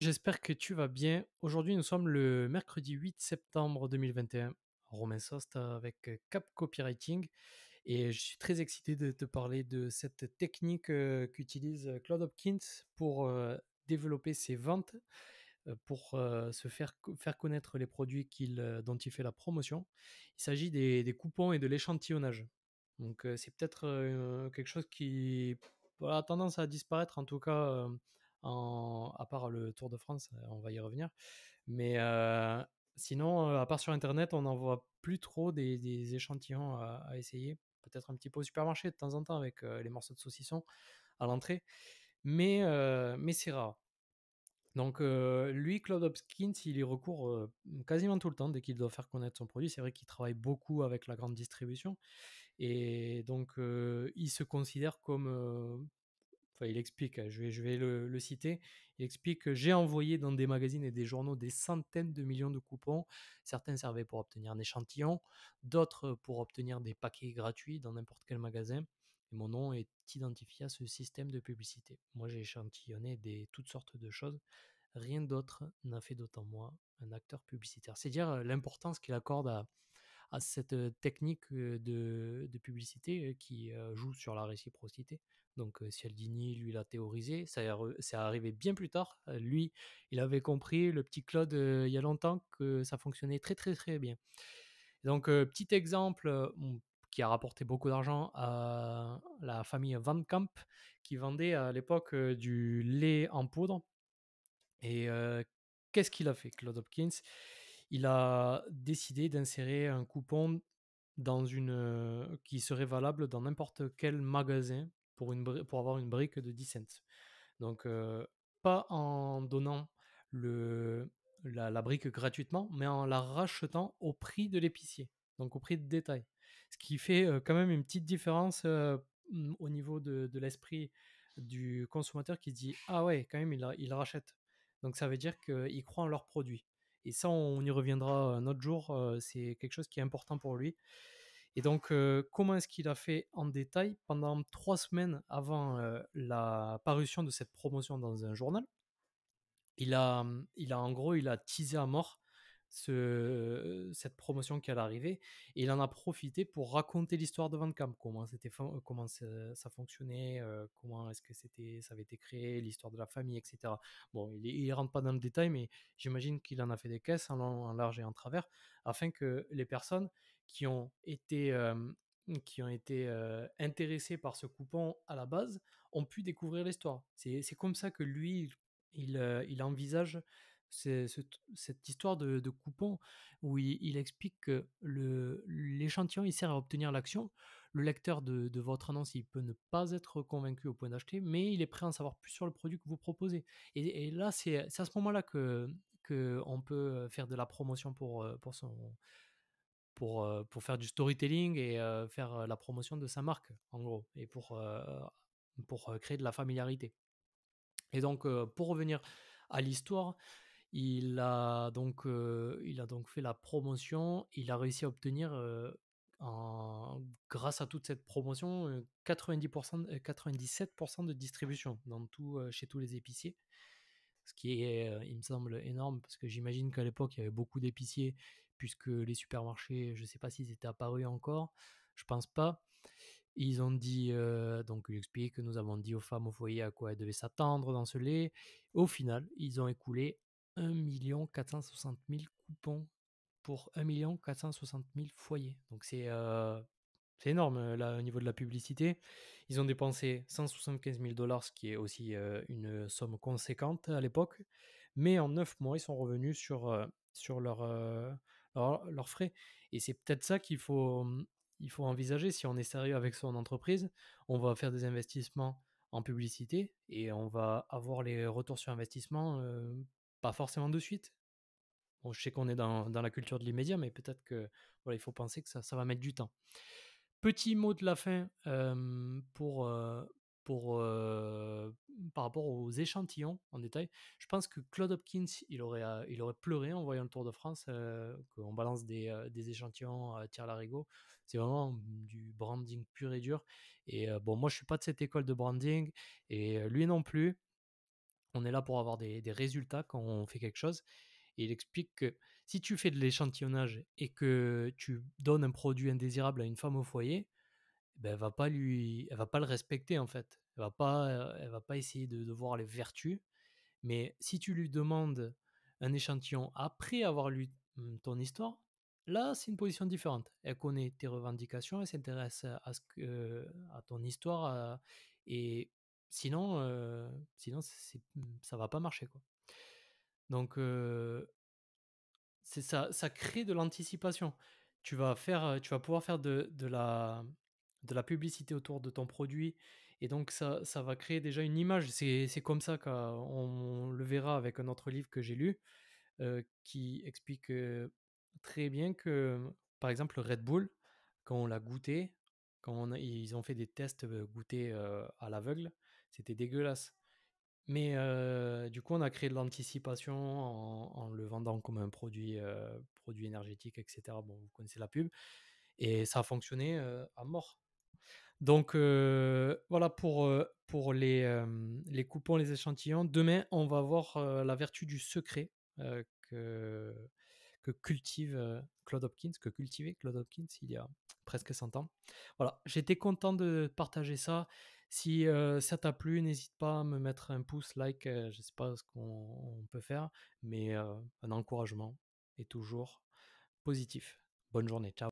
J'espère que tu vas bien. Aujourd'hui, nous sommes le mercredi 8 septembre 2021. Romain Sost avec Cap Copywriting et je suis très excité de te parler de cette technique qu'utilise Claude Hopkins pour développer ses ventes, pour faire connaître les produits dont il fait la promotion. Il s'agit des coupons et de l'échantillonnage. Donc c'est peut-être quelque chose qui a tendance à disparaître, en tout cas à part le Tour de France, on va y revenir. Mais sinon, à part sur Internet, on n'en voit plus trop des échantillons à essayer. Peut-être un petit peu au supermarché de temps en temps avec les morceaux de saucisson à l'entrée. Mais c'est rare. Donc lui, Claude Hopkins, il y recourt quasiment tout le temps dès qu'il doit faire connaître son produit. C'est vrai qu'il travaille beaucoup avec la grande distribution. Et donc il se considère comme... enfin, il explique, je vais le citer, il explique que j'ai envoyé dans des magazines et des journaux des centaines de millions de coupons. Certains servaient pour obtenir un échantillon, d'autres pour obtenir des paquets gratuits dans n'importe quel magasin. Et mon nom est identifié à ce système de publicité. Moi, j'ai échantillonné toutes sortes de choses. Rien d'autre n'a fait d'autant moi un acteur publicitaire. C'est dire l'importance qu'il accorde à cette technique de publicité qui joue sur la réciprocité. Donc Cialdini, lui, l'a théorisé. Ça arrivé bien plus tard. Lui, il avait compris, le petit Claude, il y a longtemps, que ça fonctionnait très très très bien. Donc petit exemple qui a rapporté beaucoup d'argent à la famille Van Camp, qui vendait à l'époque du lait en poudre. Et qu'est-ce qu'il a fait, Claude Hopkins? Il a décidé d'insérer un coupon qui serait valable dans n'importe quel magasin pour avoir une brique de 10 cents. Donc, pas en donnant le, la brique gratuitement, mais en la rachetant au prix de l'épicier, donc au prix de détail. Ce qui fait quand même une petite différence au niveau de l'esprit du consommateur qui se dit: ah ouais, quand même, il rachète. Donc, ça veut dire qu'il croit en leurs produits. Et ça, on y reviendra un autre jour. C'est quelque chose qui est important pour lui. Et donc, comment est-ce qu'il a fait en détail pendant 3 semaines avant la parution de cette promotion dans un journal? En gros, il a teasé à mort cette promotion qui allait arriver et il en a profité pour raconter l'histoire de Van Camp, comment ça fonctionnait, comment est-ce que ça avait été créé, l'histoire de la famille, etc. Bon, il rentre pas dans le détail, mais j'imagine qu'il en a fait des caisses en long, en large et en travers afin que les personnes qui ont été intéressées par ce coupon à la base ont pu découvrir l'histoire. C'est comme ça que lui, il envisage cette histoire de coupon où il explique que l'échantillon il sert à obtenir l'action. Le lecteur de votre annonce il peut ne pas être convaincu au point d'acheter, mais il est prêt à en savoir plus sur le produit que vous proposez. Et là, c'est à ce moment-là que on peut faire de la promotion pour faire du storytelling et faire la promotion de sa marque, en gros, et pour créer de la familiarité. Et donc, pour revenir à l'histoire, il a donc fait la promotion. Il a réussi à obtenir, grâce à toute cette promotion, 90%, 97% de distribution chez tous les épiciers. Ce qui est, il me semble, énorme parce que j'imagine qu'à l'époque, il y avait beaucoup d'épiciers puisque les supermarchés, je ne sais pas s'ils étaient apparus encore. Je pense pas. Ils ont dit, donc il explique que nous avons dit aux femmes au foyer à quoi elles devaient s'attendre dans ce lait. Au final, ils ont écoulé 1 460 000 coupons pour 1 460 000 foyers. Donc c'est énorme là au niveau de la publicité. Ils ont dépensé 175 000 dollars, ce qui est aussi une somme conséquente à l'époque. Mais en 9 mois, ils sont revenus sur leurs frais. Et c'est peut-être ça il faut envisager. Si on est sérieux avec son entreprise, on va faire des investissements en publicité et on va avoir les retours sur investissement, pas forcément de suite. Bon, je sais qu'on est dans la culture de l'immédiat, mais peut-être que voilà, il faut penser que ça va mettre du temps. Petit mot de la fin pour, par rapport aux échantillons en détail. Je pense que Claude Hopkins, il aurait pleuré en voyant le Tour de France, qu'on balance des échantillons à tire-larigot. C'est vraiment du branding pur et dur. Et bon, moi, je suis pas de cette école de branding et lui non plus. On est là pour avoir des résultats quand on fait quelque chose. Et il explique que si tu fais de l'échantillonnage et que tu donnes un produit indésirable à une femme au foyer, ben elle va pas le respecter en fait. Elle va pas essayer de voir les vertus. Mais si tu lui demandes un échantillon après avoir lu ton histoire, là c'est une position différente. Elle connaît tes revendications, elle s'intéresse à ton histoire, et sinon, ça va pas marcher quoi. Donc c'est ça, ça crée de l'anticipation. Tu vas pouvoir faire de la publicité autour de ton produit, et donc ça va créer déjà une image. C'est comme ça qu'on le verra avec un autre livre que j'ai lu, qui explique, très bien que, par exemple, le Red Bull, quand on l'a goûté, ils ont fait des tests, goûter, à l'aveugle, c'était dégueulasse. Mais du coup, on a créé de l'anticipation en le vendant comme un produit énergétique et cetera. Bon, vous connaissez la pub, et ça a fonctionné, à mort. Donc voilà pour les coupons, les échantillons. Demain, on va voir, la vertu du secret, que cultive, Claude Hopkins, que cultivait Claude Hopkins il y a presque 100 ans. Voilà, j'étais content de partager ça. Si, ça t'a plu, n'hésite pas à me mettre un pouce, like, je sais pas ce qu'on peut faire, mais un encouragement est toujours positif. Bonne journée, ciao.